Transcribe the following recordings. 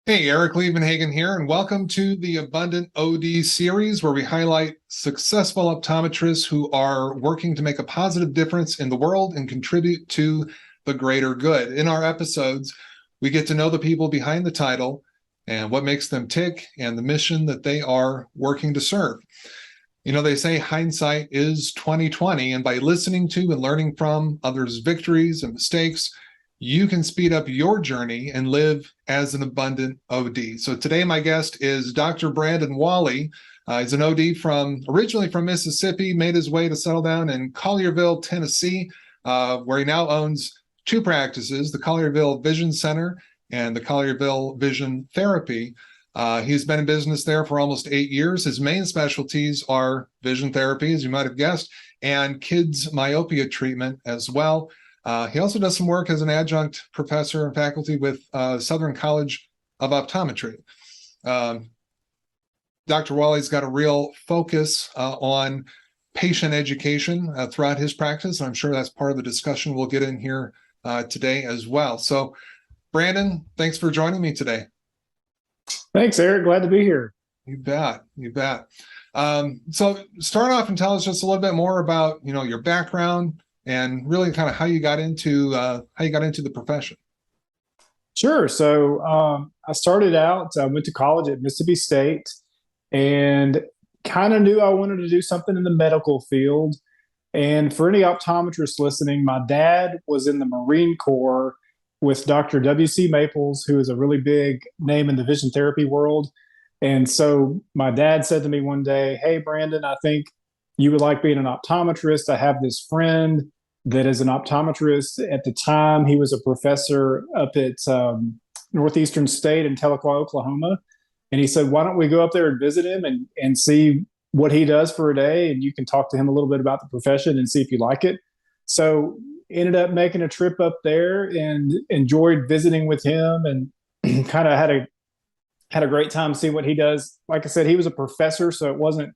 Hey, Eric Liebenhagen here, and welcome to the Abundant O.D series where we highlight successful optometrists who are working to make a positive difference in the world and contribute to the greater good. In our episodes, we get to know the people behind the title and what makes them tick and the mission that they are working to serve. You know, they say hindsight is 2020, and by listening to and learning from others' victories and mistakes, you can speed up your journey and live as an abundant OD. So today my guest is Dr. Brandon Walley. He's an OD originally from Mississippi, made his way to settle down in Collierville, Tennessee, where he now owns two practices, the Collierville Vision Center and the Collierville Vision Therapy. He's been in business there for almost 8 years. His main specialties are vision therapy, as you might have guessed, and kids myopia treatment as well. He also does some work as an adjunct professor and faculty with Southern College of Optometry. Dr. Walley's got a real focus on patient education throughout his practice, and I'm sure that's part of the discussion we'll get in here today as well. So, Brandon, thanks for joining me today. Thanks, Eric. Glad to be here. You bet. You bet. So start off and tell us just a little bit more about, your background and really kind of how you got into the profession. Sure. So I started out, I went to college at Mississippi State and kind of knew I wanted to do something in the medical field. And for any optometrists listening, my dad was in the Marine Corps with Dr. W.C. Maples, who is a really big name in the vision therapy world. And so my dad said to me one day, "Hey, Brandon, I think you would like being an optometrist. I have this friend that is an optometrist." At the time, he was a professor up at Northeastern State in Tahlequah, Oklahoma. And he said, "Why don't we go up there and visit him and see what he does for a day? And you can talk to him a little bit about the profession and see if you like it." So ended up making a trip up there and enjoyed visiting with him and kind of had a great time seeing what he does. Like I said, he was a professor, so it wasn't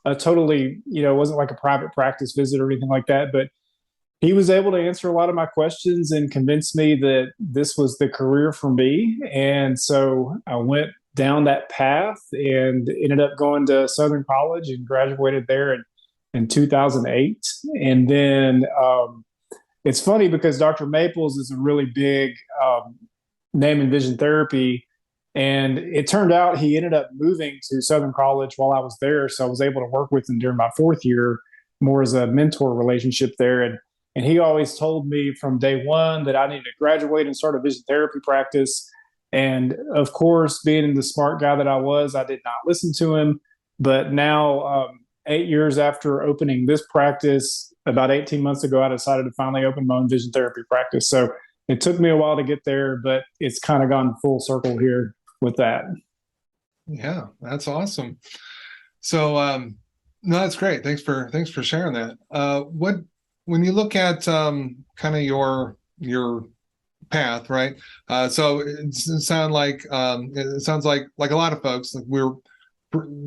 a totally, it wasn't like a private practice visit or anything like that, but he was able to answer a lot of my questions and convince me that this was the career for me. And so I went down that path and ended up going to Southern College and graduated there in 2008. And then it's funny because Dr. Maples is a really big name in vision therapy. And it turned out he ended up moving to Southern College while I was there. So I was able to work with him during my fourth year more as a mentor relationship there. And he always told me from day one that I needed to graduate and start a vision therapy practice. And of course, being the smart guy that I was, I did not listen to him. But now, 8 years after opening this practice, about 18 months ago, I decided to finally open my own vision therapy practice. So it took me a while to get there, but it's kind of gone full circle here with that. Yeah, that's awesome. So, no, that's great. Thanks for sharing that. When you look at kind of your path, right? So it sounds like a lot of folks, like we're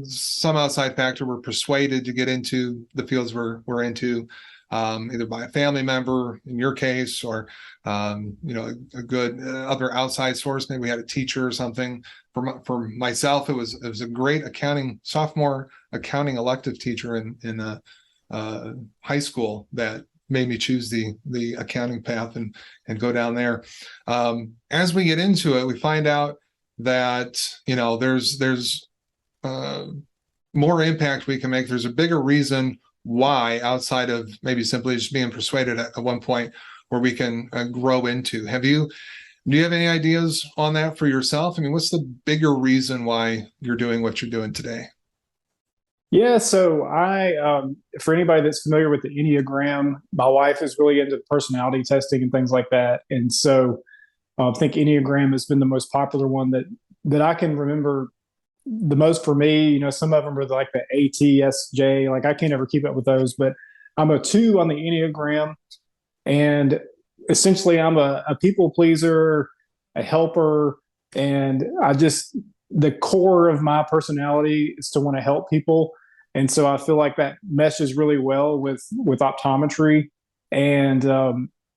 some outside factor, we're persuaded to get into the fields we're into, either by a family member in your case, or a good other outside source. Maybe we had a teacher or something. For myself, it was a great sophomore accounting elective teacher in high school that made me choose the accounting path and go down there. As we get into it, we find out that there's more impact we can make. There's a bigger reason why outside of maybe simply just being persuaded at one point where we can grow into. Do you have any ideas on that for yourself? I mean, what's the bigger reason why you're doing what you're doing today? Yeah, so for anybody that's familiar with the Enneagram, my wife is really into personality testing and things like that. And so I think Enneagram has been the most popular one that I can remember the most for me. Some of them are like the ATSJ, like I can't ever keep up with those, but I'm a 2 on the Enneagram. And essentially I'm a people pleaser, a helper, and the core of my personality is to want to help people. And so I feel like that meshes really well with optometry. And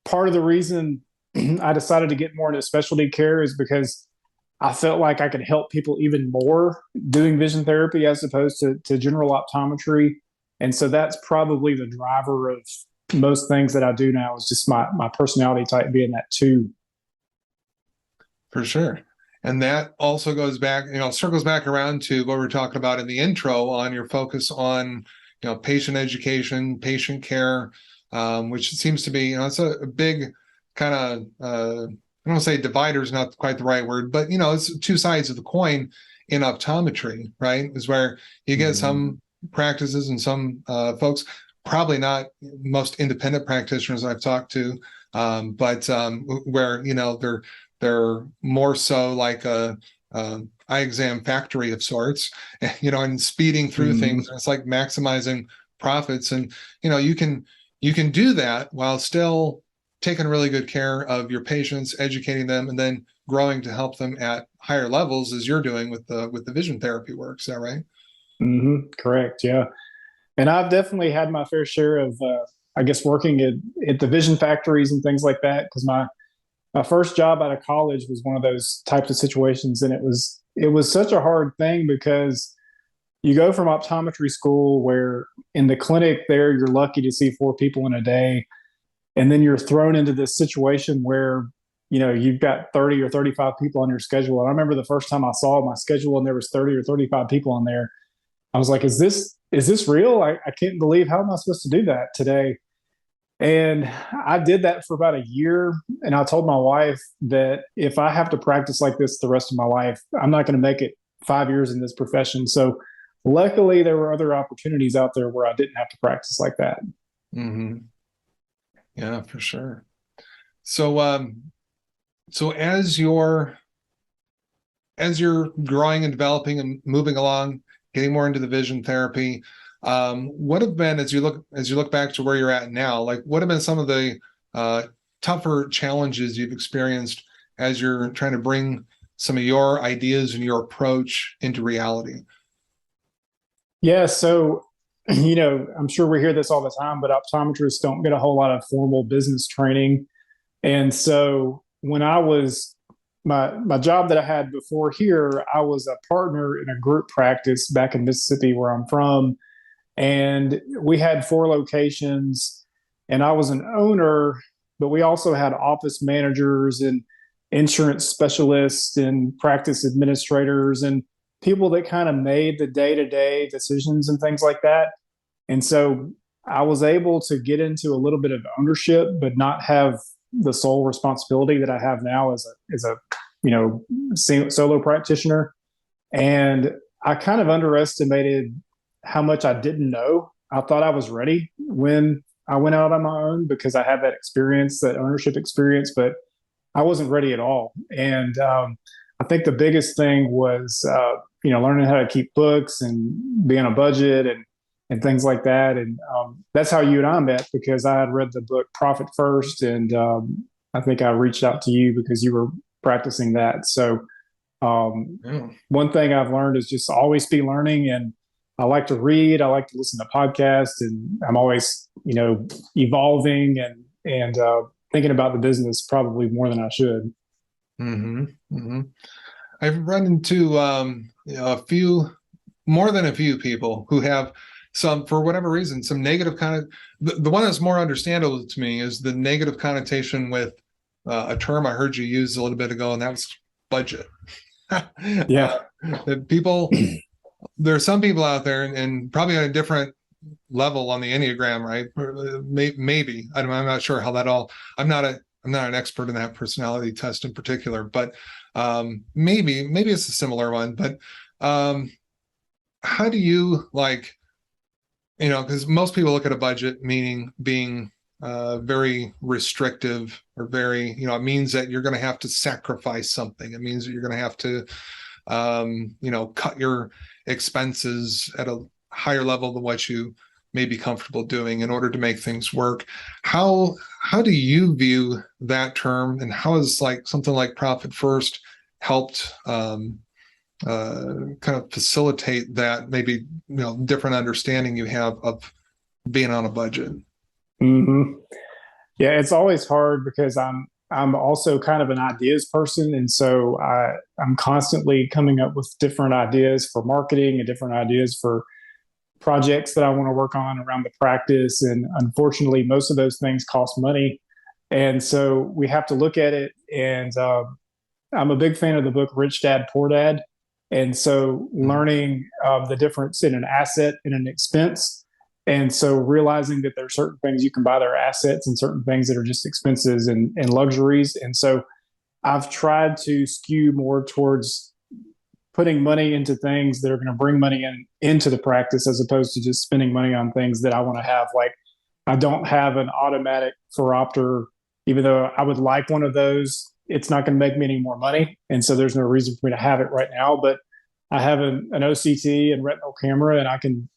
part of the reason I decided to get more into specialty care is because I felt like I could help people even more doing vision therapy as opposed to general optometry. And so that's probably the driver of most things that I do now is just my personality type being that too. For sure. And that also goes back, circles back around to what we were talking about in the intro on your focus on, patient education, patient care, which seems to be, it's a big kind of, I don't want to say divider is not quite the right word, but, it's two sides of the coin in optometry, right? Is where you get some practices and some folks, probably not most independent practitioners I've talked to, but where, they're more so like a eye exam factory of sorts, and speeding through things. It's like maximizing profits, and you can do that while still taking really good care of your patients, educating them, and then growing to help them at higher levels, as you're doing with the vision therapy work. Is that right? Correct. Yeah. And I've definitely had my fair share of, I guess, working at the vision factories and things like that. Because my first job out of college was one of those types of situations, and it was such a hard thing because you go from optometry school where in the clinic there you're lucky to see 4 people in a day, and then you're thrown into this situation where you've got 30 or 35 people on your schedule. And I remember the first time I saw my schedule and there was 30 or 35 people on there, I was like, is this real? I can't believe, how am I supposed to do that today? And I did that for about a year. And I told my wife that if I have to practice like this the rest of my life, I'm not going to make it 5 years in this profession. So luckily, there were other opportunities out there where I didn't have to practice like that. Mm-hmm. Yeah, for sure. So, so as you're growing and developing and moving along, getting more into the vision therapy, what have been, as you look back to where you're at now, like what have been some of the tougher challenges you've experienced as you're trying to bring some of your ideas and your approach into reality? Yeah. So, I'm sure we hear this all the time, but optometrists don't get a whole lot of formal business training. And so when I was my job that I had before here, I was a partner in a group practice back in Mississippi, where I'm from, and we had 4 locations, and I was an owner, but we also had office managers and insurance specialists and practice administrators and people that kind of made the day-to-day decisions and things like that. And so I was able to get into a little bit of ownership, but not have the sole responsibility that I have now as a solo practitioner. And I kind of underestimated how much I didn't know. I thought I was ready when I went out on my own because I had that experience, that ownership experience, but I wasn't ready at all. And I think the biggest thing was, learning how to keep books and be on a budget and things like that. And that's how you and I met, because I had read the book Profit First, and I think I reached out to you because you were practicing that. So one thing I've learned is just always be learning, and I like to read. I like to listen to podcasts, and I'm always, evolving and thinking about the business probably more than I should. Mm-hmm. Mm-hmm. I've run into more than a few people who have some, for whatever reason, some negative the one that's more understandable to me is the negative connotation with a term I heard you use a little bit ago, and that was budget. Yeah. People, there are some people out there, and probably on a different level on the Enneagram, right? Maybe I'm not sure how that all. I'm not an expert in that personality test in particular, but maybe it's a similar one. But how do you because most people look at a budget meaning being very restrictive, or very, it means that you're going to have to sacrifice something. It means that you're going to have to cut your expenses at a higher level than what you may be comfortable doing in order to make things work. How do you view that term, and how has something like Profit First helped kind of facilitate that maybe different understanding you have of being on a budget? Mm-hmm. Yeah, it's always hard because I'm also kind of an ideas person. And so I'm constantly coming up with different ideas for marketing and different ideas for projects that I want to work on around the practice. And unfortunately, most of those things cost money. And so we have to look at it. And I'm a big fan of the book Rich Dad, Poor Dad. And so Mhm. learning the difference in an asset and an expense. And so realizing that there are certain things you can buy that are assets and certain things that are just expenses and luxuries. And so I've tried to skew more towards putting money into things that are going to bring money into the practice as opposed to just spending money on things that I want to have. Like I don't have an automatic phoropter, even though I would like one of those. It's not going to make me any more money, and so there's no reason for me to have it right now. But I have an OCT and retinal camera, and I can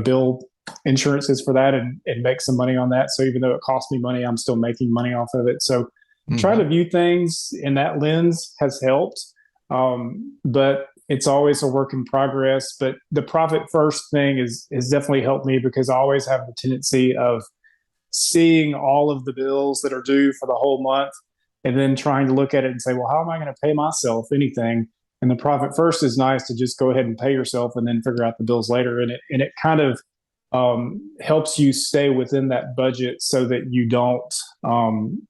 build insurances for that and make some money on that. So even though it costs me money, I'm still making money off of it. So try to Mhm. view things in that lens has helped. But it's always a work in progress. But the profit first thing is definitely helped me because I always have the tendency of seeing all of the bills that are due for the whole month and then trying to look at it and say, well, how am I going to pay myself anything? And the profit first is nice to just go ahead and pay yourself and then figure out the bills later. And it kind of helps you stay within that budget so that you don't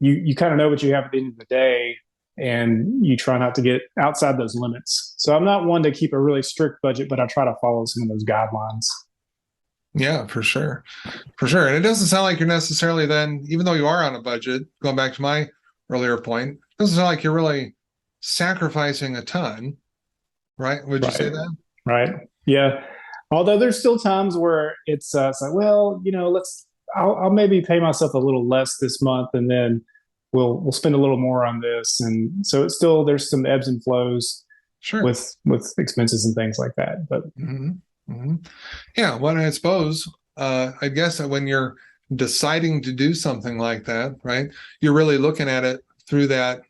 you kind of know what you have at the end of the day and you try not to get outside those limits. So I'm not one to keep a really strict budget, but I try to follow some of those guidelines. Yeah, for sure. For sure. And it doesn't sound like you're necessarily then, even though you are on a budget, going back to my earlier point, it doesn't sound like you're really sacrificing a ton, right? Would you say Right. that? Right. Yeah. Although there's still times where it's like, well, I'll maybe pay myself a little less this month, and then we'll spend a little more on this, and so it's still there's some ebbs and flows Sure. with expenses and things like that. But Hmm. Hmm. Yeah. Well, I suppose, I guess that when you're deciding to do something like that, right, you're really looking at it through that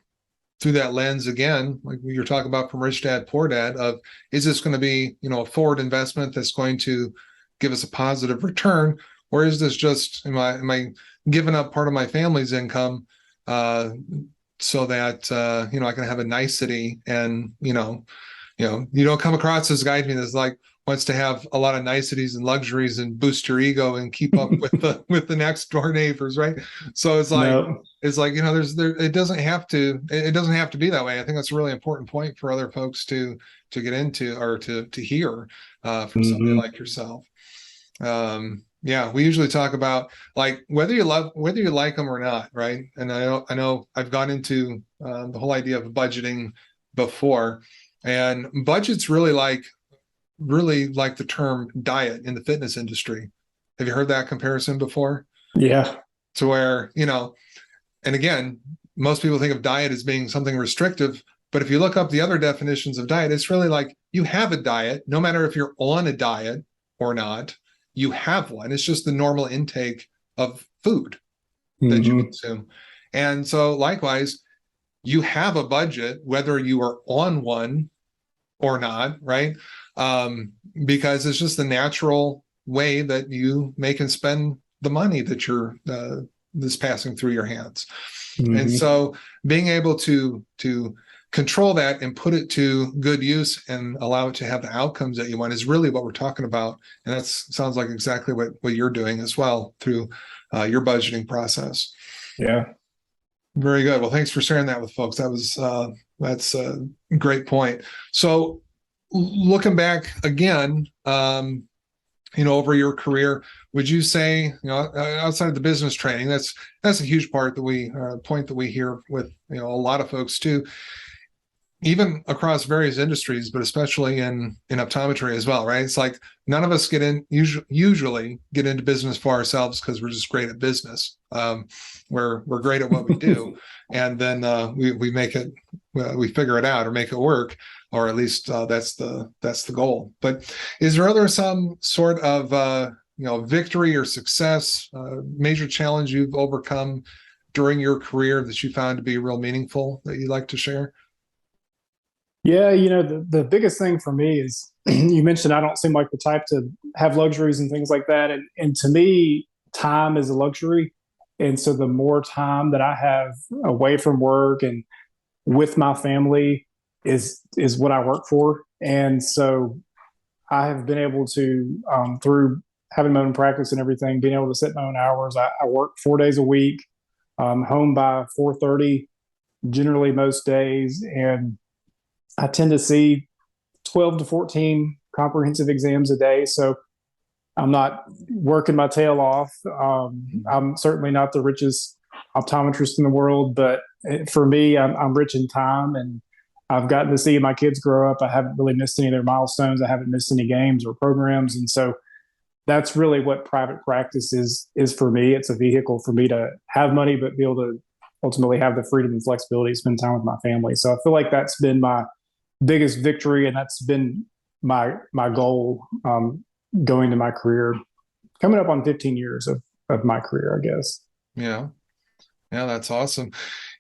lens again, like you're talking about from Rich Dad, Poor Dad, of is this going to be, a forward investment that's going to give us a positive return, or is this just am I giving up part of my family's income uh, so that I can have a nicety and you don't come across this guy to me that's like wants to have a lot of niceties and luxuries and boost your ego and keep up with the next door neighbors, right? So no. it's like it doesn't have to be that way. I think that's a really important point for other folks to get into or to hear from somebody Hmm. like yourself. Yeah, we usually talk about like whether you like them or not, right? And I know I've gone into the whole idea of budgeting before, and budget's really like the term diet in the fitness industry. Have you heard that comparison before? Yeah. To where, and again, most people think of diet as being something restrictive, but if you look up the other definitions of diet, it's really like you have a diet, no matter if you're on a diet or not, you have one. It's just the normal intake of food that you Hmm. consume. And so likewise, you have a budget, whether you are on one or not, right? Um, because it's just the natural way that you make and spend the money that you're that's passing through your hands. And Hmm. so being able to control that and put it to good use and allow it to have the outcomes that you want is really what we're talking about. And that sounds like exactly what you're doing as well through your budgeting process. Yeah. Very good. Well, thanks for sharing that with folks. That's a great point. So, looking back again, over your career, would you say, outside of the business training, that's a huge part that we point that we hear with a lot of folks too, even across various industries, but especially in optometry as well, right? It's like none of us usually get into business for ourselves because we're just great at business. We're great at what we do, and then we make it, we figure it out or make it work, or at least that's the goal. But is there some sort of victory or success, major challenge you've overcome during your career that you found to be real meaningful that you'd like to share? Yeah, the biggest thing for me is you mentioned I don't seem like the type to have luxuries and things like that. And to me, time is a luxury. And so the more time that I have away from work and with my family is what I work for. And so I have been able to, through having my own practice and everything, being able to set my own hours. I work 4 days a week, home by 4:30, generally most days, and I tend to see 12 to 14 comprehensive exams a day. So I'm not working my tail off. I'm certainly not the richest optometrist in the world, but for me, I'm rich in time, and I've gotten to see my kids grow up. I haven't really missed any of their milestones. I haven't missed any games or programs, and so that's really what private practice is for me. It's a vehicle for me to have money, but be able to ultimately have the freedom and flexibility to spend time with my family. So I feel like that's been my biggest victory, and that's been my goal, going to my career, coming up on 15 years of my career, I guess. Yeah. Yeah, that's awesome.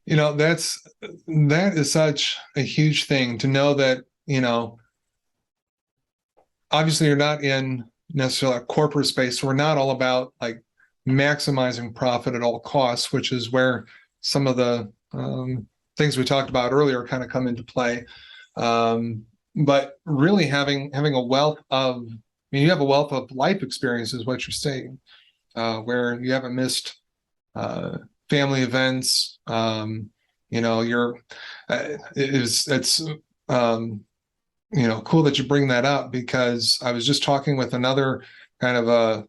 That is such a huge thing to know that, obviously you're not in necessarily a corporate space. So we're not all about like maximizing profit at all costs, which is where some of the things we talked about earlier kind of come into play. But really having a wealth of, you have a wealth of life experience is what you're saying, where you haven't missed family events. You're it's cool that you bring that up, because I was just talking with another kind of a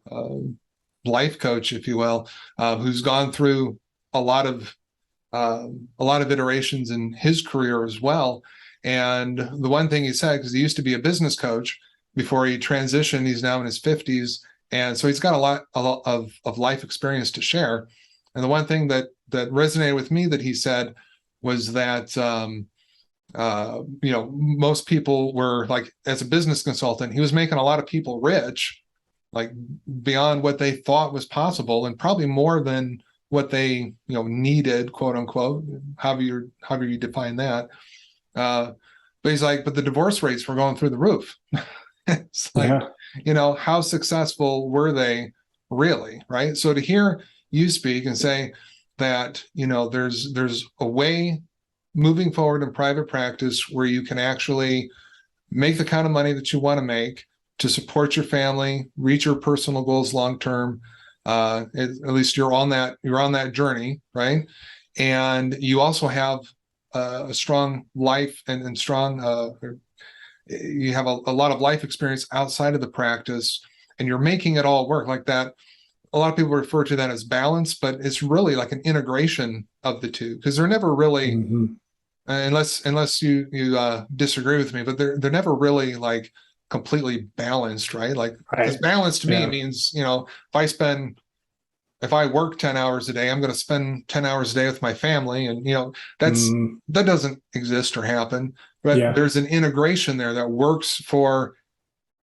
life coach, if you will, who's gone through a lot of iterations in his career as well. And the one thing he said, because he used to be a business coach before he transitioned, he's now in his 50s, and so he's got a lot of life experience to share. And the one thing that resonated with me that he said was that most people were like, as a business consultant, he was making a lot of people rich, like beyond what they thought was possible, and probably more than what they needed, quote unquote, however you define that. But he's like, but the divorce rates were going through the roof. It's like, how successful were they really, right? So to hear you speak and say that, there's a way moving forward in private practice where you can actually make the kind of money that you want to make to support your family, reach your personal goals long term. At least you're on that journey, right? And you also have a strong life and strong you have a lot of life experience outside of the practice, and you're making it all work like that. A lot of people refer to that as balance, but it's really like an integration of the two, because they're never really, unless you disagree with me, but they're never really like completely balanced, right? Like, because balance to me means, if I work 10 hours a day, I'm going to spend 10 hours a day with my family. And, that doesn't exist or happen, but there's an integration there that works for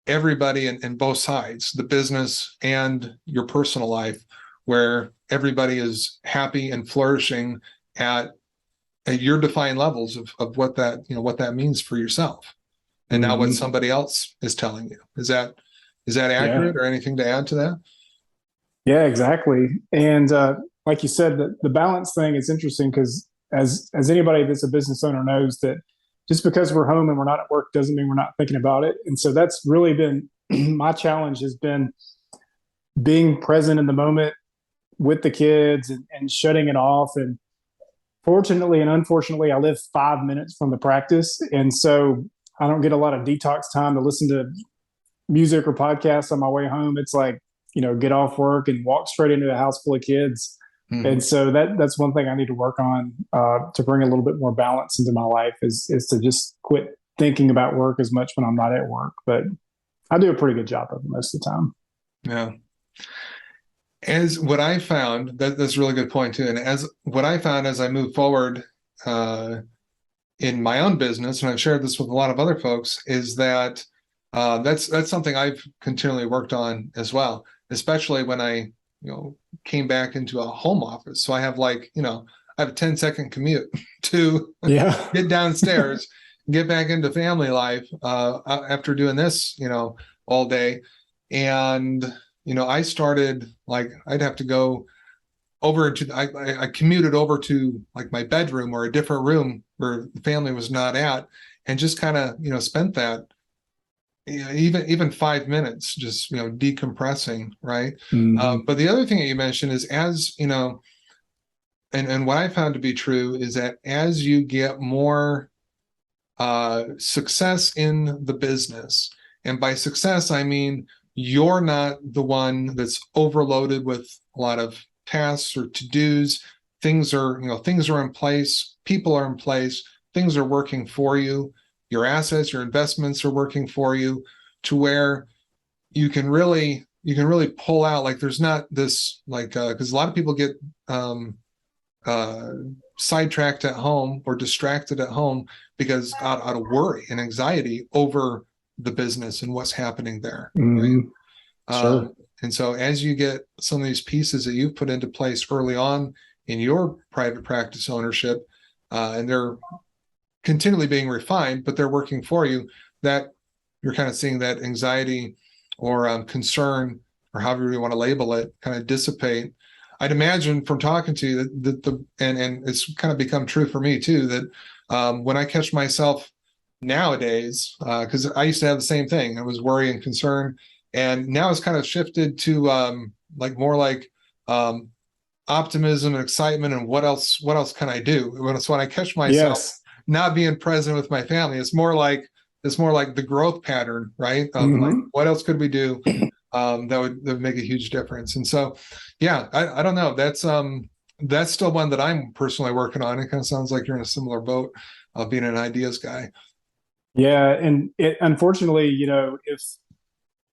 everybody in both sides, the business and your personal life, where everybody is happy and flourishing at your defined levels of what that means for yourself, and not what somebody else is telling you. Is that accurate, or anything to add to that? Yeah, exactly. And like you said, the balance thing is interesting, because as anybody that's a business owner knows, that just because we're home and we're not at work doesn't mean we're not thinking about it. And so that's really been my challenge, has been being present in the moment with the kids and shutting it off. And fortunately and unfortunately, I live 5 minutes from the practice. And so I don't get a lot of detox time to listen to music or podcasts on my way home. It's like, get off work and walk straight into a house full of kids. And so that's one thing I need to work on, to bring a little bit more balance into my life, is to just quit thinking about work as much when I'm not at work. But I do a pretty good job of it most of the time. Yeah. As what I found, that's a really good point too. And as what I found as I move forward in my own business, and I've shared this with a lot of other folks, is that that's something I've continually worked on as well, especially when I came back into a home office. So I have I have a 10-second commute to get downstairs, get back into family life after doing this, all day. And, I started, like, I'd have to go over into I commuted over to like my bedroom or a different room where the family was not at, and just kind of spent that even 5 minutes just decompressing, right? Hmm. But the other thing that you mentioned is, as you know, and what I found to be true is that as you get more success in the business, and by success I mean you're not the one that's overloaded with a lot of tasks or to-dos. Things are in place, people are in place, things are working for you, your assets, your investments are working for you, to where you can really pull out, like there's not this, like because a lot of people get um uh sidetracked at home or distracted at home because out of worry and anxiety over the business and what's happening there, right? Hmm. um Sure. and so as you get some of these pieces that you've put into place early on in your private practice ownership, and they're continually being refined, but they're working for you, that you're kind of seeing that anxiety or concern, or however you want to label it, kind of dissipate. I'd imagine from talking to you that and it's kind of become true for me too, that when I catch myself nowadays, because I used to have the same thing, it was worry and concern, and now it's kind of shifted to like more like um, optimism and excitement, and what else can I do? When I catch myself Yes. not being present with my family, it's more like the growth pattern, right? Of like, Hmm. what else could we do that would make a huge difference? And so, yeah, I don't know. That's still one that I'm personally working on. It kind of sounds like you're in a similar boat of being an ideas guy. Yeah, and it unfortunately, if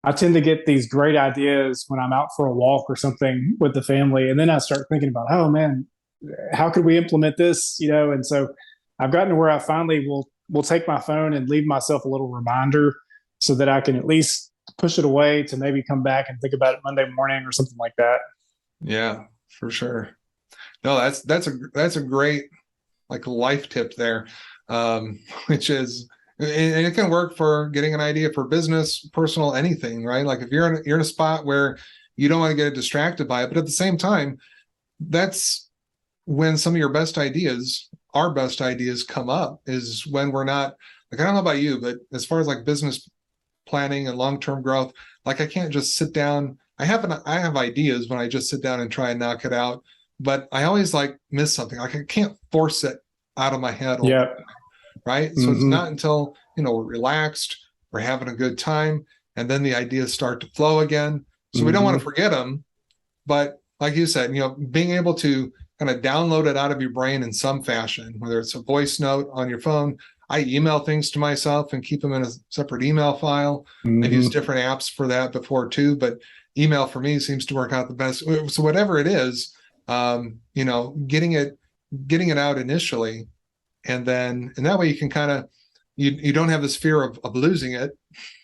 I tend to get these great ideas when I'm out for a walk or something with the family, and then I start thinking about, oh man, how could we implement this? And so I've gotten to where I finally will take my phone and leave myself a little reminder so that I can at least push it away to maybe come back and think about it Monday morning or something like that. Yeah, for sure. No, that's a great like life tip there, which is, and it can work for getting an idea for business, personal, anything, right? Like if you're in a spot where you don't want to get distracted by it, but at the same time, that's when some of your best ideas, our best ideas, come up, is when we're not, like, I don't know about you, but as far as like business planning and long-term growth, like I can't just sit down. I have ideas when I just sit down and try and knock it out, but I always like miss something. Like I can't force it out of my head all the Yeah. time, right? So it's Hmm. not until we're relaxed, we're having a good time, and then the ideas start to flow again. So we don't want to Hmm. forget them, but like you said, being able to kind of download it out of your brain in some fashion, whether it's a voice note on your phone. I email things to myself and keep them in a separate email file. I've used Hmm. different apps for that before too, but email for me seems to work out the best. So whatever it is, getting it out initially, and that way you can kind of, you don't have this fear of losing it,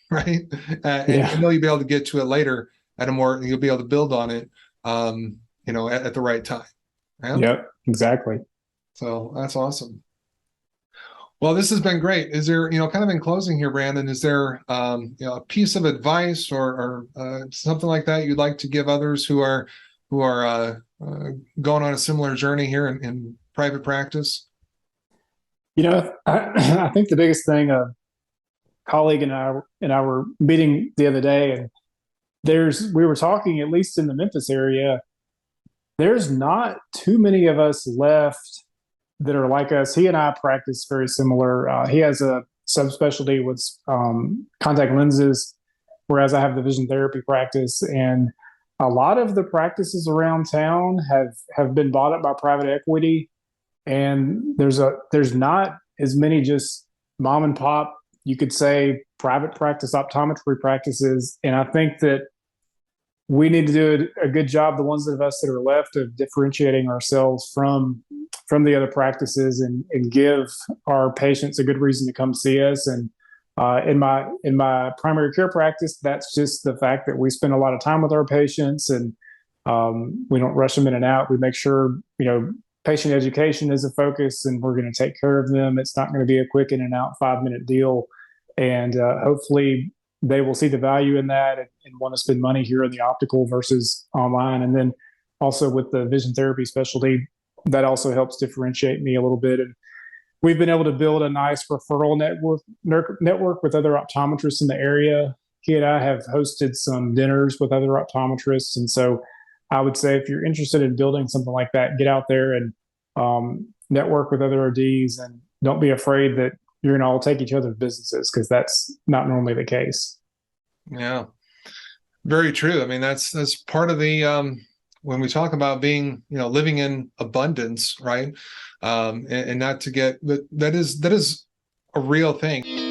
right? And you Yeah. know you'll be able to get to it later you'll be able to build on it, at the right time. Yeah. Yep. Exactly. So that's awesome. Well, this has been great. Is there, kind of in closing here, Brandon, is there, a piece of advice or something like that you'd like to give others who are going on a similar journey here in private practice? I think the biggest thing, a colleague and I were meeting the other day, and we were talking, at least in the Memphis area, there's not too many of us left that are like us. He and I practice very similar. He has a subspecialty with contact lenses, whereas I have the vision therapy practice. And a lot of the practices around town have been bought up by private equity, and there's not as many just mom and pop, you could say, private practice optometry practices. And I think that we need to do a good job, the ones of us that are left, of differentiating ourselves from the other practices, and give our patients a good reason to come see us. And in my primary care practice, that's just the fact that we spend a lot of time with our patients, and we don't rush them in and out. We make sure patient education is a focus, and we're going to take care of them. It's not going to be a quick in and out 5-minute deal, and hopefully they will see the value in that, and want to spend money here in the optical versus online. And then also with the vision therapy specialty, that also helps differentiate me a little bit. And we've been able to build a nice referral network with other optometrists in the area. He and I have hosted some dinners with other optometrists. And so I would say if you're interested in building something like that, get out there and network with other ODs, and don't be afraid that you're going to all take each other's businesses, because that's not normally the case. Yeah, very true. I mean, that's part of the when we talk about being, living in abundance, right? And not to get that is a real thing.